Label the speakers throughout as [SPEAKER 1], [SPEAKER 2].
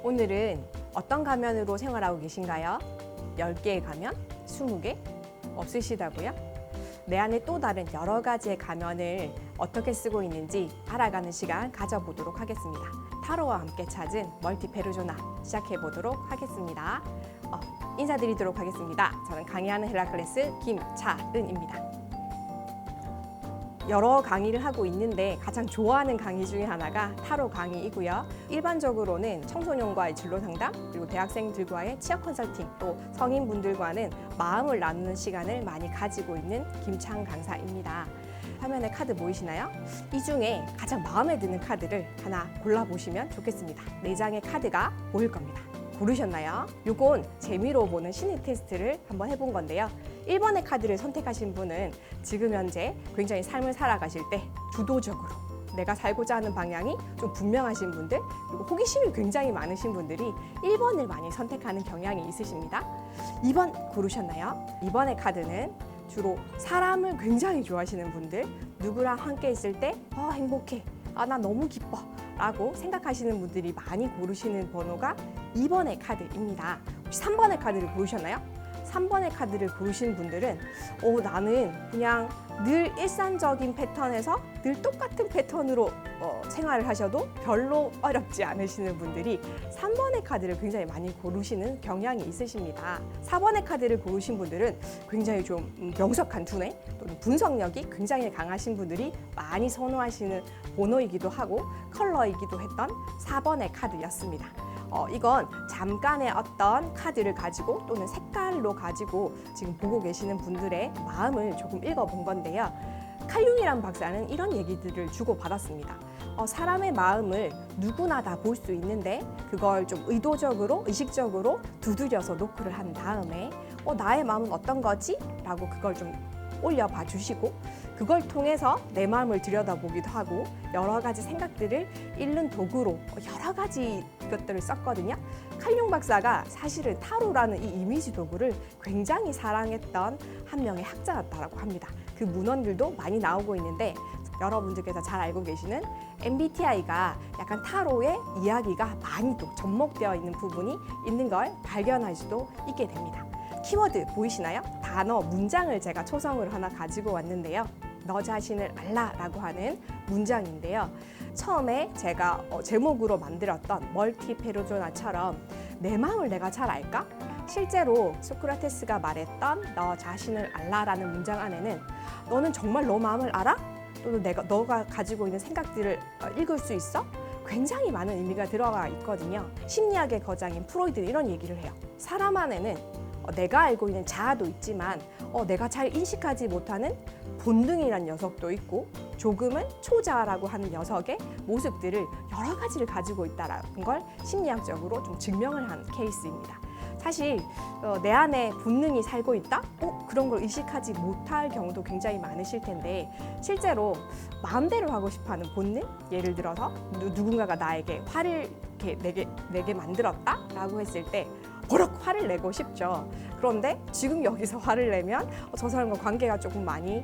[SPEAKER 1] 오늘은 어떤 가면으로 생활하고 계신가요? 10개의 가면? 20개? 없으시다고요? 내 안에 또 다른 여러 가지의 가면을 어떻게 쓰고 있는지 알아가는 시간 가져보도록 하겠습니다. 타로와 함께 찾은 멀티페르소나 시작해보도록 하겠습니다. 인사드리도록 하겠습니다. 저는 강의하는 헤라클레스 김차은입니다. 여러 강의를 하고 있는데 가장 좋아하는 강의 중에 하나가 타로 강의이고요. 일반적으로는 청소년과의 진로 상담, 그리고 대학생들과의 취업 컨설팅, 또 성인분들과는 마음을 나누는 시간을 많이 가지고 있는 김창 강사입니다. 화면에 카드 보이시나요? 이 중에 가장 마음에 드는 카드를 하나 골라보시면 좋겠습니다. 4장의 카드가 보일 겁니다. 고르셨나요? 요건 재미로 보는 심리 테스트를 한번 해본 건데요. 1번의 카드를 선택하신 분은 지금 현재 굉장히 삶을 살아가실 때 주도적으로 내가 살고자 하는 방향이 좀 분명하신 분들, 그리고 호기심이 굉장히 많으신 분들이 1번을 많이 선택하는 경향이 있으십니다. 2번 고르셨나요? 2번의 카드는 주로 사람을 굉장히 좋아하시는 분들, 누구랑 함께 있을 때 행복해, 나 너무 기뻐 라고 생각하시는 분들이 많이 고르시는 번호가 2번의 카드입니다. 혹시 3번의 카드를 고르셨나요? 3번의 카드를 고르신 분들은 나는 그냥 늘 일상적인 패턴에서 늘 똑같은 패턴으로 생활을 하셔도 별로 어렵지 않으시는 분들이 3번의 카드를 굉장히 많이 고르시는 경향이 있으십니다. 4번의 카드를 고르신 분들은 굉장히 좀 명석한 두뇌 또는 분석력이 굉장히 강하신 분들이 많이 선호하시는 번호이기도 하고 컬러이기도 했던 4번의 카드였습니다. 이건 잠깐의 어떤 카드를 가지고 또는 색깔로 가지고 지금 보고 계시는 분들의 마음을 조금 읽어본 건데요. 칼융이란 박사는 이런 얘기들을 주고받았습니다. 사람의 마음을 누구나 다 볼 수 있는데 그걸 좀 의도적으로, 의식적으로 두드려서 노크를 한 다음에 나의 마음은 어떤 거지? 라고 그걸 좀 올려봐 주시고 그걸 통해서 내 마음을 들여다보기도 하고 여러 가지 생각들을 읽는 도구로 여러 가지 것들을 썼거든요. 칼융 박사가 사실은 타로라는 이 이미지 도구를 굉장히 사랑했던 한 명의 학자였다고 합니다. 그 문헌들도 많이 나오고 있는데 여러분들께서 잘 알고 계시는 MBTI가 약간 타로의 이야기가 많이 또 접목되어 있는 부분이 있는 걸 발견할 수도 있게 됩니다. 키워드 보이시나요? 단어, 문장을 제가 초성으로 하나 가지고 왔는데요. 너 자신을 알라라고 하는 문장인데요. 처음에 제가 제목으로 만들었던 멀티페르소나처럼 내 마음을 내가 잘 알까? 실제로 소크라테스가 말했던 너 자신을 알라라는 문장 안에는 너는 정말 너 마음을 알아? 또는 너가 가지고 있는 생각들을 읽을 수 있어? 굉장히 많은 의미가 들어가 있거든요. 심리학의 거장인 프로이드는 이런 얘기를 해요. 사람 안에는 내가 알고 있는 자아도 있지만 내가 잘 인식하지 못하는 본능이라는 녀석도 있고 조금은 초자아라고 하는 녀석의 모습들을 여러 가지를 가지고 있다는 걸 심리학적으로 좀 증명을 한 케이스입니다. 사실 내 안에 본능이 살고 있다? 그런 걸 의식하지 못할 경우도 굉장히 많으실 텐데 실제로 마음대로 하고 싶어하는 본능? 예를 들어서 누군가가 나에게 화를 내게 만들었다? 라고 했을 때 버럭 화를 내고 싶죠. 그런데 지금 여기서 화를 내면 저 사람과 관계가 조금 많이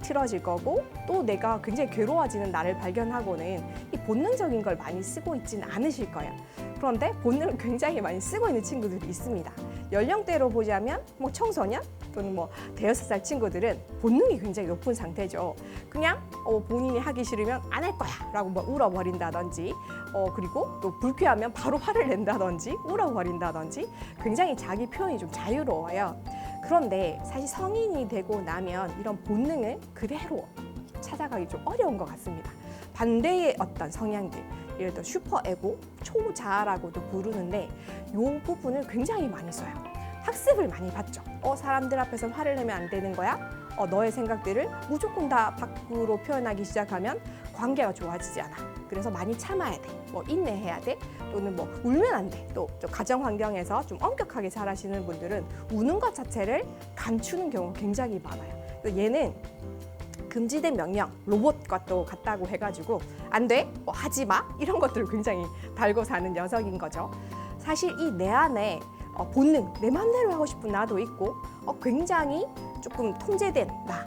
[SPEAKER 1] 틀어질 거고 또 내가 굉장히 괴로워지는 나를 발견하고는 이 본능적인 걸 많이 쓰고 있지는 않으실 거예요. 그런데 본능을 굉장히 많이 쓰고 있는 친구들이 있습니다. 연령대로 보자면 청소년 또는 대여섯 살 친구들은 본능이 굉장히 높은 상태죠. 그냥 본인이 하기 싫으면 안 할 거야 라고 울어버린다든지 그리고 또 불쾌하면 바로 화를 낸다든지 울어버린다든지 굉장히 자기 표현이 좀 자유로워요. 그런데 사실 성인이 되고 나면 이런 본능을 그대로 찾아가기 좀 어려운 것 같습니다. 반대의 어떤 성향들, 예를 들어 슈퍼에고, 초자아라고도 부르는데 이 부분을 굉장히 많이 써요. 학습을 많이 받죠. 사람들 앞에서 화를 내면 안 되는 거야? 너의 생각들을 무조건 다 밖으로 표현하기 시작하면 관계가 좋아지지 않아. 그래서 많이 참아야 돼. 인내해야 돼. 또는 울면 안 돼. 또 가정 환경에서 좀 엄격하게 자라시는 분들은 우는 것 자체를 감추는 경우가 굉장히 많아요. 얘는 금지된 명령, 로봇과 또 같다고 해가지고 안 돼, 하지 마 이런 것들을 굉장히 달고 사는 녀석인 거죠. 사실 이 내 안에 본능, 내 마음대로 하고 싶은 나도 있고 굉장히 조금 통제된 나,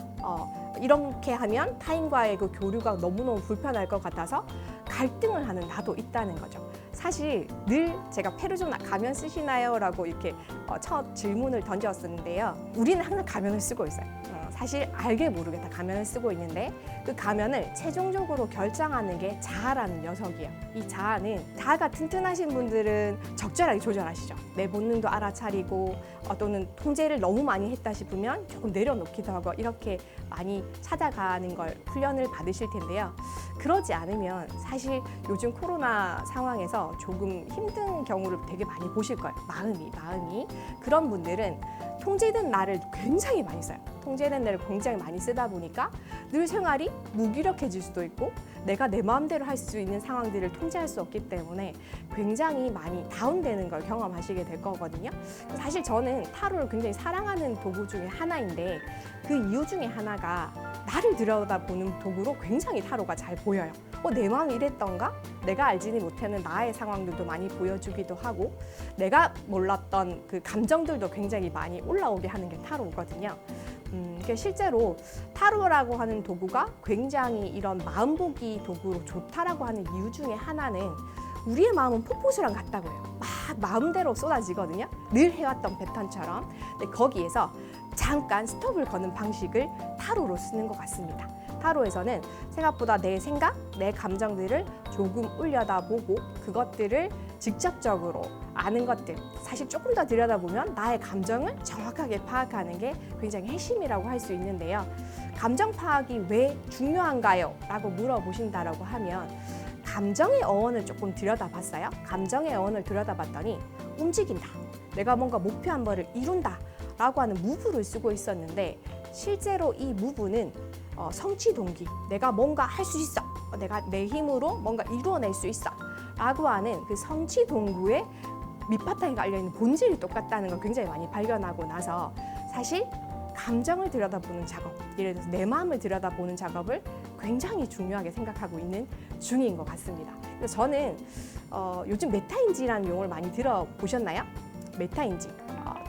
[SPEAKER 1] 이렇게 하면 타인과의 그 교류가 너무너무 불편할 것 같아서 갈등을 하는 나도 있다는 거죠. 사실 늘 제가 페르소나 가면 쓰시나요? 라고 이렇게 첫 질문을 던졌었는데요. 우리는 항상 가면을 쓰고 있어요. 사실 알게 모르게 다 가면을 쓰고 있는데 그 가면을 최종적으로 결정하는 게 자아라는 녀석이에요. 이 자아가 튼튼하신 분들은 적절하게 조절하시죠. 내 본능도 알아차리고 또는 통제를 너무 많이 했다 싶으면 조금 내려놓기도 하고 이렇게 많이 찾아가는 걸 훈련을 받으실 텐데요. 그러지 않으면 사실 요즘 코로나 상황에서 조금 힘든 경우를 되게 많이 보실 거예요. 마음이. 그런 분들은 통제된 나를 굉장히 많이 써요. 통제된 나를 굉장히 많이 쓰다 보니까 늘 생활이 무기력해질 수도 있고 내가 내 마음대로 할 수 있는 상황들을 통제할 수 없기 때문에 굉장히 많이 다운되는 걸 경험하시게 될 거거든요. 사실 저는 타로를 굉장히 사랑하는 도구 중에 하나인데 그 이유 중에 하나가 나를 들여다보는 도구로 굉장히 타로가 잘 보여요. 내 마음이 이랬던가? 내가 알지는 못하는 나의 상황들도 많이 보여주기도 하고 내가 몰랐던 그 감정들도 굉장히 많이 올라오게 하는 게 타로거든요. 실제로 타로라고 하는 도구가 굉장히 이런 마음보기 도구로 좋다라고 하는 이유 중에 하나는 우리의 마음은 폭포수랑 같다고 해요. 막 마음대로 쏟아지거든요. 늘 해왔던 패턴처럼. 근데 거기에서 잠깐 스톱을 거는 방식을 타로로 쓰는 것 같습니다. 타로에서는 생각보다 내 생각, 내 감정들을 조금 올려다보고 그것들을 직접적으로 아는 것들, 사실 조금 더 들여다보면 나의 감정을 정확하게 파악하는 게 굉장히 핵심이라고 할 수 있는데요. 감정 파악이 왜 중요한가요? 라고 물어보신다라고 하면 감정의 어원을 조금 들여다봤어요. 감정의 어원을 들여다봤더니 움직인다. 내가 뭔가 목표 한 번을 이룬다. 라고 하는 무브를 쓰고 있었는데 실제로 이 무브는 성취 동기, 내가 뭔가 할 수 있어, 내가 내 힘으로 뭔가 이루어낼 수 있어 라고 하는 그 성취 동구의 밑바탕에 깔려있는 본질이 똑같다는 걸 굉장히 많이 발견하고 나서 사실 감정을 들여다보는 작업, 예를 들어서 내 마음을 들여다보는 작업을 굉장히 중요하게 생각하고 있는 중인 것 같습니다. 그래서 저는 요즘 메타인지라는 용어를 많이 들어보셨나요? 메타인지.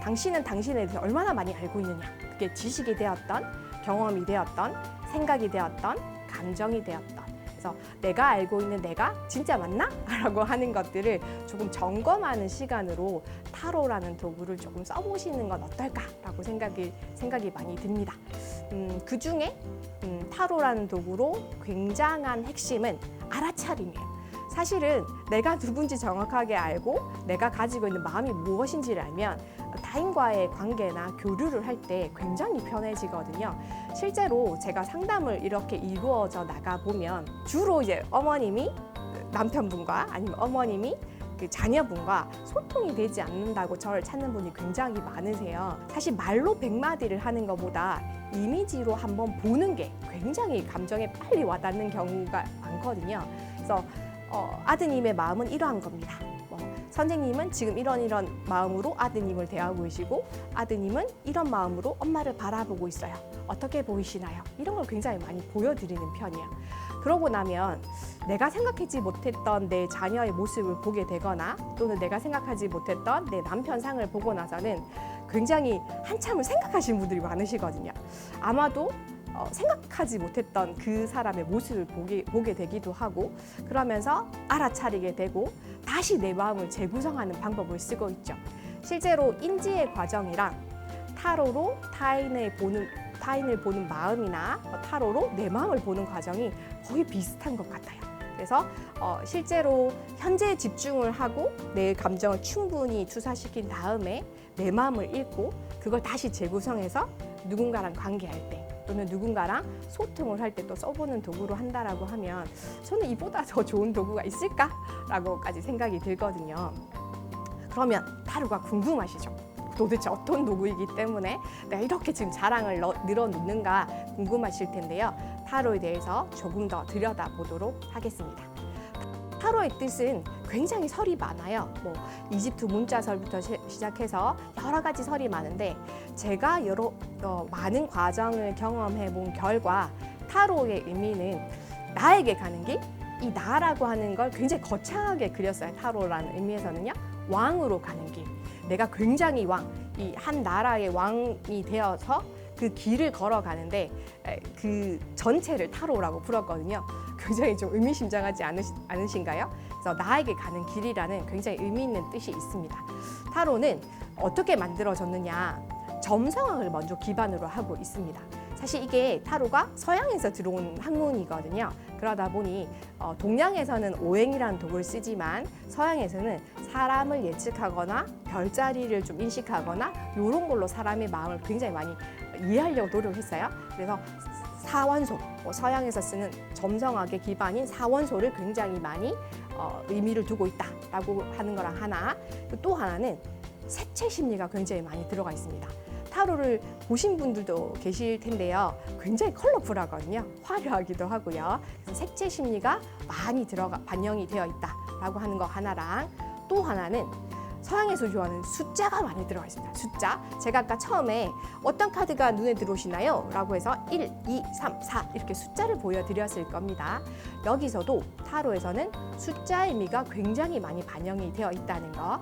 [SPEAKER 1] 당신은 당신에 대해서 얼마나 많이 알고 있느냐. 그게 지식이 되었던, 경험이 되었던, 생각이 되었던, 감정이 되었던. 그래서 내가 알고 있는 내가 진짜 맞나? 라고 하는 것들을 조금 점검하는 시간으로 타로라는 도구를 조금 써보시는 건 어떨까라고 생각이 많이 듭니다. 그 중에 타로라는 도구로 굉장한 핵심은 알아차림이에요. 사실은 내가 누군지 정확하게 알고 내가 가지고 있는 마음이 무엇인지를 알면 타인과의 관계나 교류를 할 때 굉장히 편해지거든요. 실제로 제가 상담을 이렇게 이루어져 나가 보면 주로 이제 어머님이 남편분과 아니면 어머님이 그 자녀분과 소통이 되지 않는다고 저를 찾는 분이 굉장히 많으세요. 사실 말로 100마디를 하는 것보다 이미지로 한번 보는 게 굉장히 감정에 빨리 와닿는 경우가 많거든요. 그래서 아드님의 마음은 이러한 겁니다. 선생님은 지금 이런 마음으로 아드님을 대하고 계시고 아드님은 이런 마음으로 엄마를 바라보고 있어요. 어떻게 보이시나요? 이런 걸 굉장히 많이 보여드리는 편이에요. 그러고 나면 내가 생각하지 못했던 내 자녀의 모습을 보게 되거나 또는 내가 생각하지 못했던 내 남편 상을 보고 나서는 굉장히 한참을 생각하시는 분들이 많으시거든요. 아마도 생각하지 못했던 그 사람의 모습을 보게 되기도 하고 그러면서 알아차리게 되고 다시 내 마음을 재구성하는 방법을 쓰고 있죠. 실제로 인지의 과정이랑 타로로 타인을 보는 마음이나 타로로 내 마음을 보는 과정이 거의 비슷한 것 같아요. 그래서 실제로 현재에 집중을 하고 내 감정을 충분히 투사시킨 다음에 내 마음을 읽고 그걸 다시 재구성해서 누군가랑 관계할 때 또는 누군가랑 소통을 할 때 또 써보는 도구로 한다라고 하면 저는 이보다 더 좋은 도구가 있을까라고까지 생각이 들거든요. 그러면 타로가 궁금하시죠? 도대체 어떤 도구이기 때문에 내가 이렇게 지금 자랑을 늘어놓는가 궁금하실 텐데요. 타로에 대해서 조금 더 들여다보도록 하겠습니다. 타로의 뜻은 굉장히 설이 많아요. 이집트 문자설부터 시작해서 여러 가지 설이 많은데 제가 많은 과정을 경험해 본 결과 타로의 의미는 나에게 가는 길, 이 나라고 하는 걸 굉장히 거창하게 그렸어요. 타로라는 의미에서는요. 왕으로 가는 길. 내가 굉장히 이 한 나라의 왕이 되어서 그 길을 걸어가는데 그 전체를 타로라고 불렀거든요. 굉장히 좀 의미심장하지 않으신가요? 그래서 나에게 가는 길이라는 굉장히 의미 있는 뜻이 있습니다. 타로는 어떻게 만들어졌느냐, 점성학을 먼저 기반으로 하고 있습니다. 사실 이게 타로가 서양에서 들어온 학문이거든요. 그러다 보니 동양에서는 오행이라는 도구를 쓰지만 서양에서는 사람을 예측하거나 별자리를 좀 인식하거나 이런 걸로 사람의 마음을 굉장히 많이 이해하려고 노력했어요. 그래서 사원소, 서양에서 쓰는 점성학의 기반인 사원소를 굉장히 많이 의미를 두고 있다라고 하는 거랑 하나, 또 하나는 색채 심리가 굉장히 많이 들어가 있습니다. 타로를 보신 분들도 계실 텐데요. 굉장히 컬러풀하거든요. 화려하기도 하고요. 그래서 색채 심리가 많이 반영이 되어 있다라고 하는 거 하나랑, 또 하나는 서양에서 좋아하는 숫자가 많이 들어가 있습니다. 숫자. 제가 아까 처음에 어떤 카드가 눈에 들어오시나요? 라고 해서 1, 2, 3, 4 이렇게 숫자를 보여드렸을 겁니다. 여기서도 타로에서는 숫자 의미가 굉장히 많이 반영이 되어 있다는 거.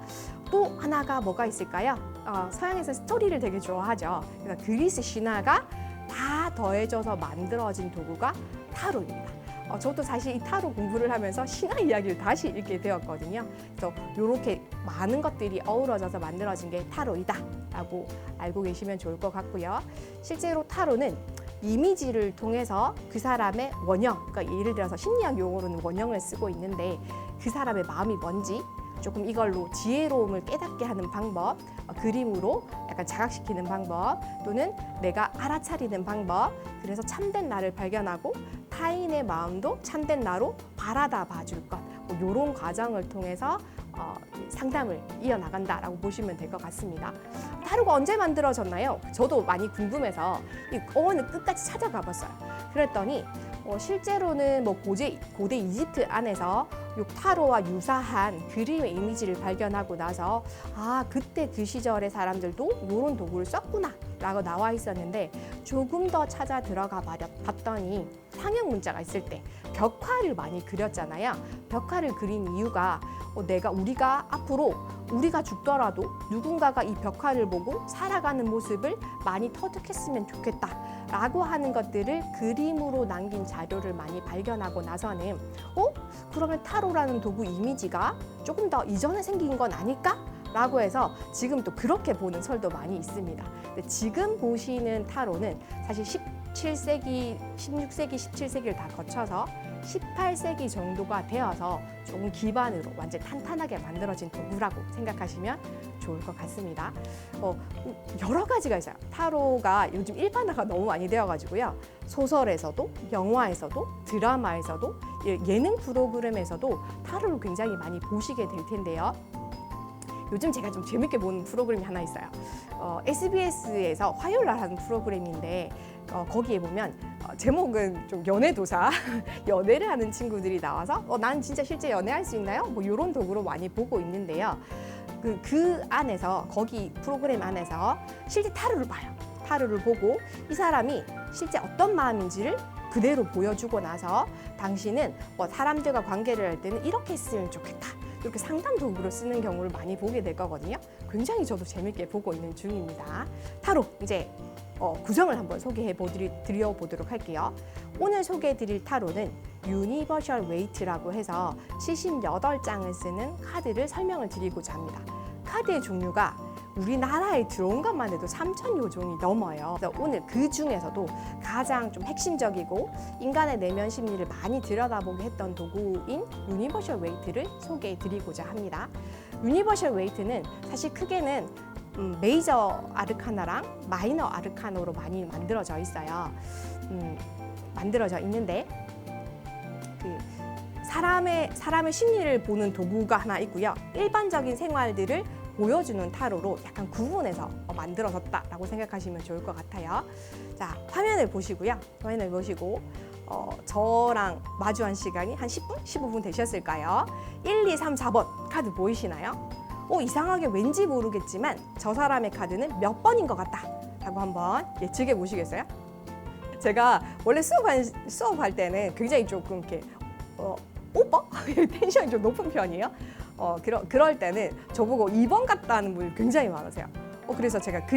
[SPEAKER 1] 또 하나가 뭐가 있을까요? 서양에서 스토리를 되게 좋아하죠. 그래서 그리스 신화가 다 더해져서 만들어진 도구가 타로입니다. 저도 사실 이 타로 공부를 하면서 신화 이야기를 다시 읽게 되었거든요. 그래서 이렇게 많은 것들이 어우러져서 만들어진 게 타로이다라고 알고 계시면 좋을 것 같고요. 실제로 타로는 이미지를 통해서 그 사람의 원형, 그러니까 예를 들어서 심리학 용어로는 원형을 쓰고 있는데 그 사람의 마음이 뭔지 조금 이걸로 지혜로움을 깨닫게 하는 방법, 그림으로 약간 자각시키는 방법, 또는 내가 알아차리는 방법, 그래서 참된 나를 발견하고 타인의 마음도 참된 나로 바라다 봐줄 것, 이런 과정을 통해서 상담을 이어나간다라고 보시면 될 것 같습니다. 타로가 언제 만들어졌나요? 저도 많이 궁금해서 이 어원을 끝까지 찾아가 봤어요. 그랬더니 실제로는 고대 이집트 안에서 타로와 유사한 그림의 이미지를 발견하고 나서 그때 그 시절의 사람들도 이런 도구를 썼구나 라고 나와 있었는데, 조금 더 찾아 들어가 봤더니 상형 문자가 있을 때 벽화를 많이 그렸잖아요. 벽화를 그린 이유가 우리가 앞으로 우리가 죽더라도 누군가가 이 벽화를 보고 살아가는 모습을 많이 터득했으면 좋겠다라고 하는 것들을 그림으로 남긴 자료를 많이 발견하고 나서는 그러면 타로라는 도구 이미지가 조금 더 이전에 생긴 건 아닐까? 라고 해서 지금 또 그렇게 보는 설도 많이 있습니다. 근데 지금 보시는 타로는 사실 17세기, 16세기, 17세기를 다 거쳐서 18세기 정도가 되어서 조금 기반으로 완전 탄탄하게 만들어진 도구라고 생각하시면 좋을 것 같습니다. 여러 가지가 있어요. 타로가 요즘 일반화가 너무 많이 되어가지고요. 소설에서도, 영화에서도, 드라마에서도, 예능 프로그램에서도 타로를 굉장히 많이 보시게 될 텐데요. 요즘 제가 좀 재밌게 보는 프로그램이 하나 있어요. SBS에서 화요일날 하는 프로그램인데 거기에 보면 제목은 좀 연애도사, 연애를 하는 친구들이 나와서 난 진짜 실제 연애할 수 있나요? 이런 도구로 많이 보고 있는데요. 그 안에서, 거기 프로그램 안에서 실제 타로를 봐요. 타로를 보고 이 사람이 실제 어떤 마음인지를 그대로 보여주고 나서 당신은 사람들과 관계를 할 때는 이렇게 했으면 좋겠다, 이렇게 상담 도구로 쓰는 경우를 많이 보게 될 거거든요. 굉장히 저도 재밌게 보고 있는 중입니다. 타로 이제 구성을 한번 소개해 드려보도록 할게요. 오늘 소개해 드릴 타로는 유니버셜 웨이트라고 해서 78장을 쓰는 카드를 설명을 드리고자 합니다. 카드의 종류가 우리나라에 들어온 것만 해도 3,000여 종이 넘어요. 그래서 오늘 그 중에서도 가장 좀 핵심적이고 인간의 내면 심리를 많이 들여다보게 했던 도구인 유니버셜 웨이트를 소개해 드리고자 합니다. 유니버셜 웨이트는 사실 크게는 메이저 아르카나랑 마이너 아르카노로 많이 만들어져 있어요. 만들어져 있는데 사람의 심리를 보는 도구가 하나 있고요. 일반적인 생활들을 보여주는 타로로 약간 구분해서 만들어졌다라고 생각하시면 좋을 것 같아요. 자, 화면을 보시고요. 화면을 보시고 저랑 마주한 시간이 한 10분? 15분 되셨을까요? 1, 2, 3, 4번 카드 보이시나요? 이상하게 왠지 모르겠지만 저 사람의 카드는 몇 번인 것 같다 라고 한번 예측해 보시겠어요? 제가 원래 수업할 때는 굉장히 조금 이렇게 오빠? 텐션이 좀 높은 편이에요. 그럴 때는 저보고 2번 같다는 분이 굉장히 많으세요. 그래서 제가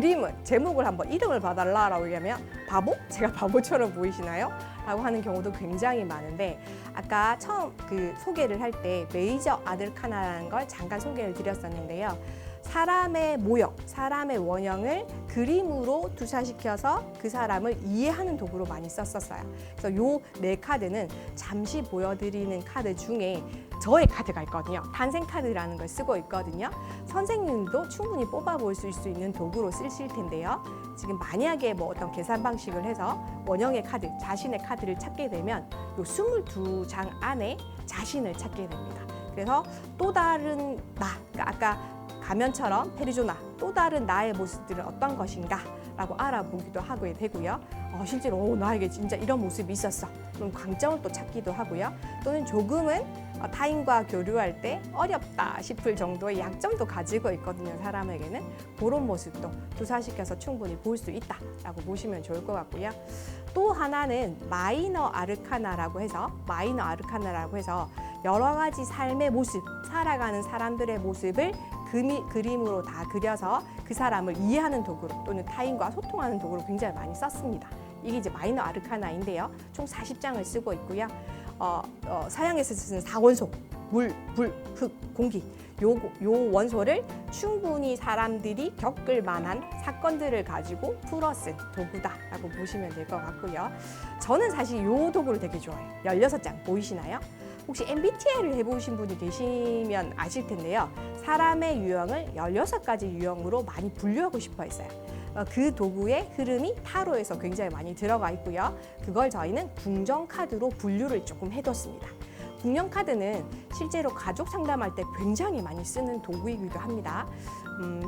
[SPEAKER 1] 제목을 한번 이름을 봐달라라고 얘기하면 바보? 제가 바보처럼 보이시나요? 라고 하는 경우도 굉장히 많은데, 아까 처음 그 소개를 할 때 메이저 아르카나라는 걸 잠깐 소개를 드렸었는데요. 사람의 모형, 사람의 원형을 그림으로 투사시켜서 그 사람을 이해하는 도구로 많이 썼었어요. 그래서 요 네 카드는 잠시 보여드리는 카드 중에 저의 카드가 있거든요. 탄생 카드라는 걸 쓰고 있거든요. 선생님도 충분히 뽑아볼 수 있는 도구로 쓰실 텐데요. 지금 만약에 뭐 어떤 계산 방식을 해서 원형의 카드, 자신의 카드를 찾게 되면 요 22장 안에 자신을 찾게 됩니다. 그래서 또 다른 나, 그러니까 아까 가면처럼 페르소나, 또 다른 나의 모습들은 어떤 것인가 라고 알아보기도 하게 되고요. 실제로 나에게 진짜 이런 모습이 있었어. 그럼 강점을 또 찾기도 하고요. 또는 조금은 타인과 교류할 때 어렵다 싶을 정도의 약점도 가지고 있거든요. 사람에게는 그런 모습도 투사시켜서 충분히 볼 수 있다라고 보시면 좋을 것 같고요. 또 하나는 마이너 아르카나라고 해서 여러 가지 삶의 모습, 살아가는 사람들의 모습을 그림으로 다 그려서 그 사람을 이해하는 도구로 또는 타인과 소통하는 도구로 굉장히 많이 썼습니다. 이게 이제 마이너 아르카나인데요. 총 40장을 쓰고 있고요. 서양에서 쓰는 4원소, 물, 불, 흙, 공기. 요 원소를 충분히 사람들이 겪을 만한 사건들을 가지고 풀어 쓴 도구다라고 보시면 될 것 같고요. 저는 사실 요 도구를 되게 좋아해요. 16장 보이시나요? 혹시 MBTI를 해보신 분이 계시면 아실 텐데요. 사람의 유형을 16가지 유형으로 많이 분류하고 싶어 했어요. 그 도구의 흐름이 타로에서 굉장히 많이 들어가 있고요. 그걸 저희는 궁정 카드로 분류를 조금 해뒀습니다. 궁정 카드는 실제로 가족 상담할 때 굉장히 많이 쓰는 도구이기도 합니다.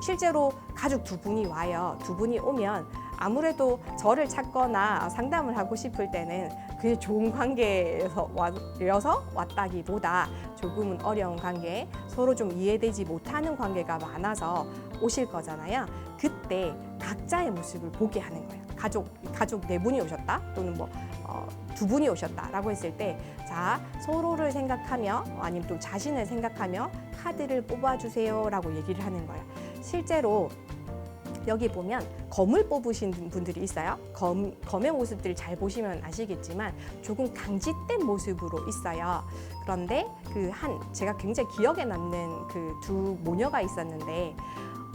[SPEAKER 1] 실제로 가족 두 분이 와요. 두 분이 오면 아무래도 저를 찾거나 상담을 하고 싶을 때는 그게 좋은 관계에서 왔다기보다 조금은 어려운 관계, 서로 좀 이해되지 못하는 관계가 많아서 오실 거잖아요. 그때 각자의 모습을 보게 하는 거예요. 가족 네 분이 오셨다, 또는 두 분이 오셨다라고 했을 때, 자, 서로를 생각하며 아니면 또 자신을 생각하며 카드를 뽑아주세요라고 얘기를 하는 거예요. 실제로 여기 보면 검을 뽑으신 분들이 있어요. 검의 모습들을 잘 보시면 아시겠지만 조금 강짓된 모습으로 있어요. 그런데 제가 굉장히 기억에 남는 그 두 모녀가 있었는데,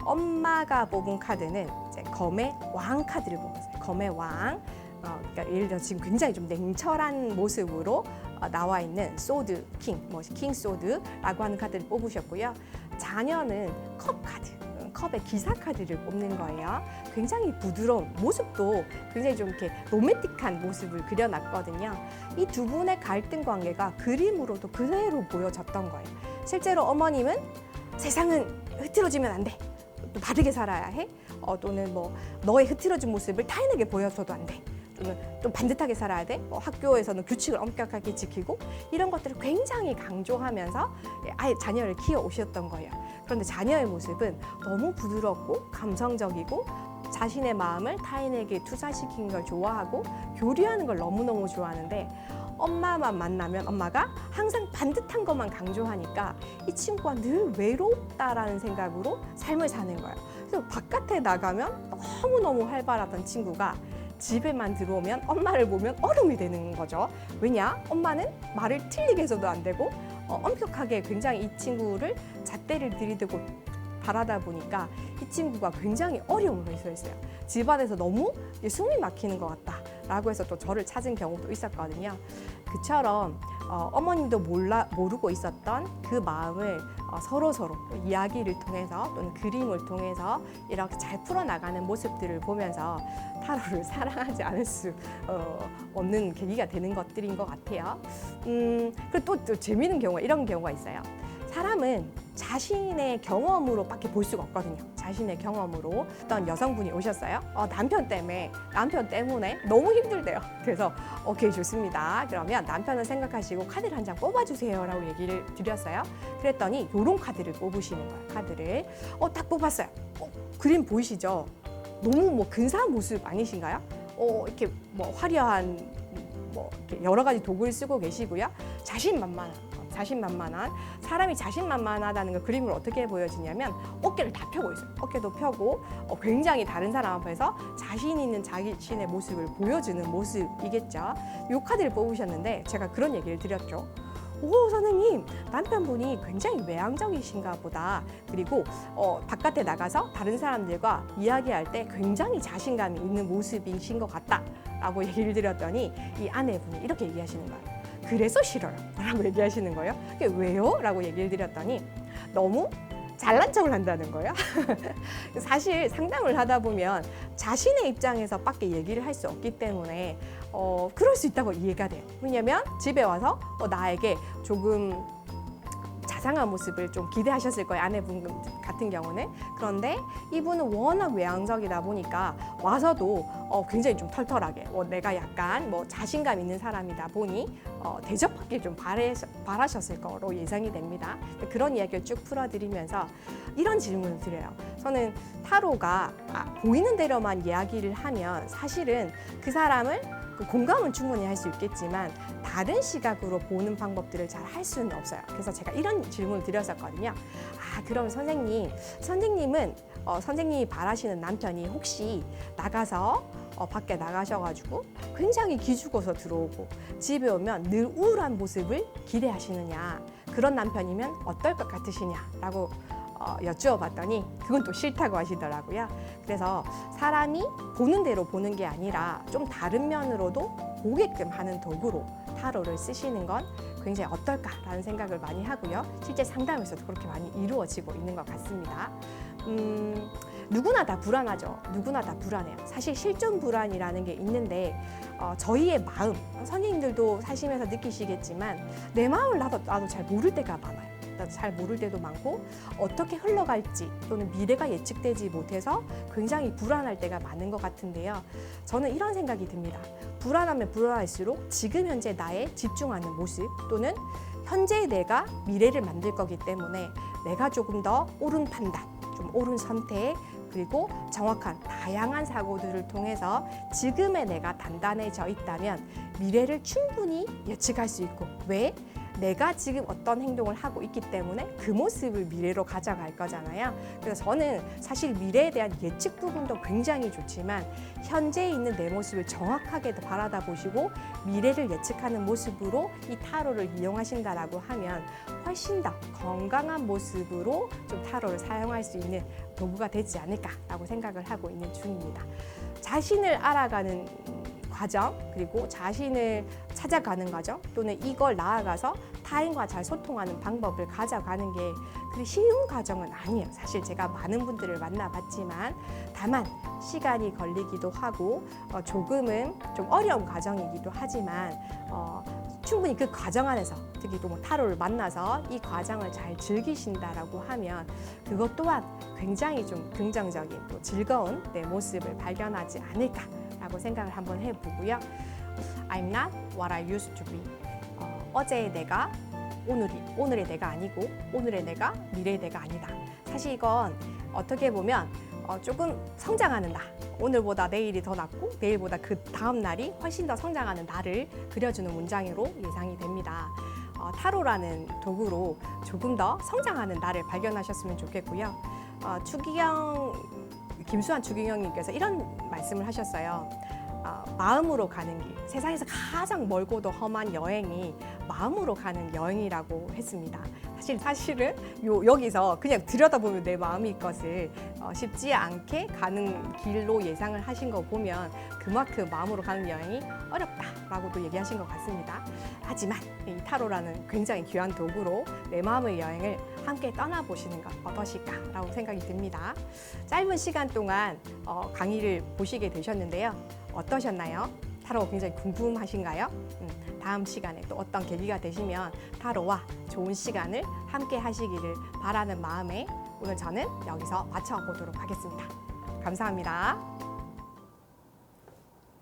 [SPEAKER 1] 엄마가 뽑은 카드는 이제 검의 왕 카드를 뽑았어요. 검의 왕. 그러니까 예를 들어 지금 굉장히 좀 냉철한 모습으로 나와 있는 소드 킹, 킹 소드라고 하는 카드를 뽑으셨고요. 자녀는 컵 카드. 컵의 기사 카드를 뽑는 거예요. 굉장히 부드러운 모습도 굉장히 좀 이렇게 로맨틱한 모습을 그려놨거든요. 이 두 분의 갈등 관계가 그림으로도 그대로 보여졌던 거예요. 실제로 어머님은 세상은 흐트러지면 안 돼. 또 바르게 살아야 해. 또는 너의 흐트러진 모습을 타인에게 보여줘도 안 돼. 또는 좀 반듯하게 살아야 돼. 학교에서는 규칙을 엄격하게 지키고, 이런 것들을 굉장히 강조하면서 아예 자녀를 키워 오셨던 거예요. 그런데 자녀의 모습은 너무 부드럽고 감성적이고 자신의 마음을 타인에게 투사시키는 걸 좋아하고 교류하는 걸 너무너무 좋아하는데, 엄마만 만나면 엄마가 항상 반듯한 것만 강조하니까 이 친구가 늘 외롭다라는 생각으로 삶을 사는 거예요. 그래서 바깥에 나가면 너무너무 활발하던 친구가 집에만 들어오면 엄마를 보면 얼음이 되는 거죠. 왜냐? 엄마는 말을 틀리게 해서도 안 되고 엄격하게 굉장히 이 친구를 잣대를 들이대고 바라다 보니까 이 친구가 굉장히 어려움을 해소했어요. 집안에서 너무 숨이 막히는 것 같다라고 해서 또 저를 찾은 경우도 있었거든요. 그처럼 어머님도 모르고 있었던 그 마음을 서로 이야기를 통해서 또는 그림을 통해서 이렇게 잘 풀어나가는 모습들을 보면서 타로를 사랑하지 않을 수 없는 계기가 되는 것들인 것 같아요. 그리고 또 재미있는 경우가 이런 경우가 있어요. 사람은 자신의 경험으로밖에 볼 수가 없거든요. 자신의 경험으로. 어떤 여성분이 오셨어요. 남편 때문에 너무 힘들대요. 그래서 오케이, 좋습니다. 그러면 남편을 생각하시고 카드를 한 장 뽑아주세요 라고 얘기를 드렸어요. 그랬더니 이런 카드를 뽑으시는 거예요. 카드를 딱 뽑았어요. 그림 보이시죠? 너무 근사한 모습 아니신가요? 이렇게 화려한 이렇게 여러 가지 도구를 쓰고 계시고요. 자신만만한 자신만만한 사람이 자신만만하다는 걸 그림을 어떻게 보여지냐면 어깨를 다 펴고 있어요. 어깨도 펴고 굉장히 다른 사람 앞에서 자신 있는 자신의 모습을 보여주는 모습이겠죠. 이 카드를 뽑으셨는데 제가 그런 얘기를 드렸죠. 오, 선생님, 남편분이 굉장히 외향적이신가 보다. 그리고 바깥에 나가서 다른 사람들과 이야기할 때 굉장히 자신감이 있는 모습이신 것 같다 라고 얘기를 드렸더니 이 아내분이 이렇게 얘기하시는 거예요. 그래서 싫어요 라고 얘기하시는 거예요. 그게 왜요? 라고 얘기를 드렸더니 너무 잘난 척을 한다는 거예요. 사실 상담을 하다 보면 자신의 입장에서 밖에 얘기를 할 수 없기 때문에 그럴 수 있다고 이해가 돼요. 왜냐면 집에 와서 나에게 조금 자상한 모습을 좀 기대하셨을 거예요. 아내분 같은 경우는. 그런데 이분은 워낙 외향적이다 보니까 와서도 굉장히 좀 털털하게 내가 약간 자신감 있는 사람이다 보니 대접받길 좀 바라셨을 거로 예상이 됩니다. 그런 이야기를 쭉 풀어드리면서 이런 질문을 드려요. 저는 타로가 보이는 대로만 이야기를 하면 사실은 그 사람을 공감은 충분히 할 수 있겠지만 다른 시각으로 보는 방법들을 잘 할 수는 없어요. 그래서 제가 이런 질문을 드렸었거든요. 그럼 선생님은 선생님이 바라시는 남편이 혹시 나가서 밖에 나가셔가지고 굉장히 기죽어서 들어오고 집에 오면 늘 우울한 모습을 기대하시느냐, 그런 남편이면 어떨 것 같으시냐라고 여쭈어봤더니 그건 또 싫다고 하시더라고요. 그래서 사람이 보는 대로 보는 게 아니라 좀 다른 면으로도 보게끔 하는 도구로 타로를 쓰시는 건 굉장히 어떨까라는 생각을 많이 하고요. 실제 상담에서도 그렇게 많이 이루어지고 있는 것 같습니다. 누구나 다 불안하죠. 누구나 다 불안해요. 사실 실존 불안이라는 게 있는데 저희의 마음, 선생님들도 사시면서 느끼시겠지만 내 마음을 나도 잘 모를 때가 많아요. 잘 모를 때도 많고 어떻게 흘러갈지 또는 미래가 예측되지 못해서 굉장히 불안할 때가 많은 것 같은데요. 저는 이런 생각이 듭니다. 불안하면 불안할수록 지금 현재 나에 집중하는 모습 또는 현재의 내가 미래를 만들 거기 때문에 내가 조금 더 옳은 판단, 좀 옳은 선택, 그리고 정확한 다양한 사고들을 통해서 지금의 내가 단단해져 있다면 미래를 충분히 예측할 수 있고, 왜? 내가 지금 어떤 행동을 하고 있기 때문에 그 모습을 미래로 가져갈 거잖아요. 그래서 저는 사실 미래에 대한 예측 부분도 굉장히 좋지만 현재에 있는 내 모습을 정확하게 바라다 보시고 미래를 예측하는 모습으로 이 타로를 이용하신다라고 하면 훨씬 더 건강한 모습으로 좀 타로를 사용할 수 있는 도구가 되지 않을까라고 생각을 하고 있는 중입니다. 자신을 알아가는 과정, 그리고 자신을 찾아가는 과정, 또는 이걸 나아가서 타인과 잘 소통하는 방법을 가져가는 게 그리 쉬운 과정은 아니에요. 사실 제가 많은 분들을 만나봤지만 다만 시간이 걸리기도 하고 조금은 좀 어려운 과정이기도 하지만 충분히 그 과정 안에서 특히 또 타로를 만나서 이 과정을 잘 즐기신다라고 하면 그것 또한 굉장히 좀 긍정적인 또 즐거운 내 모습을 발견하지 않을까라고 생각을 한번 해보고요. I'm not what I used to be. 어제의 내가 오늘의 내가 아니고 오늘의 내가 미래의 내가 아니다. 사실 이건 어떻게 보면 조금 성장하는 나, 오늘보다 내일이 더 낫고 내일보다 그 다음 날이 훨씬 더 성장하는 나를 그려주는 문장으로 예상이 됩니다. 타로라는 도구로 조금 더 성장하는 나를 발견하셨으면 좋겠고요. 김수환 추기경님께서 이런 말씀을 하셨어요. 마음으로 가는 길, 세상에서 가장 멀고도 험한 여행이 마음으로 가는 여행이라고 했습니다. 사실은 여기서 그냥 들여다보면 내 마음일 것을 쉽지 않게 가는 길로 예상을 하신 거 보면 그만큼 마음으로 가는 여행이 어렵다라고도 얘기하신 것 같습니다. 하지만 이 타로라는 굉장히 귀한 도구로 내 마음의 여행을 함께 떠나보시는 것 어떠실까라고 생각이 듭니다. 짧은 시간 동안 강의를 보시게 되셨는데요. 어떠셨나요? 타로 굉장히 궁금하신가요? 다음 시간에 또 어떤 계기가 되시면 타로와 좋은 시간을 함께 하시기를 바라는 마음에 오늘 저는 여기서 마쳐보도록 하겠습니다. 감사합니다.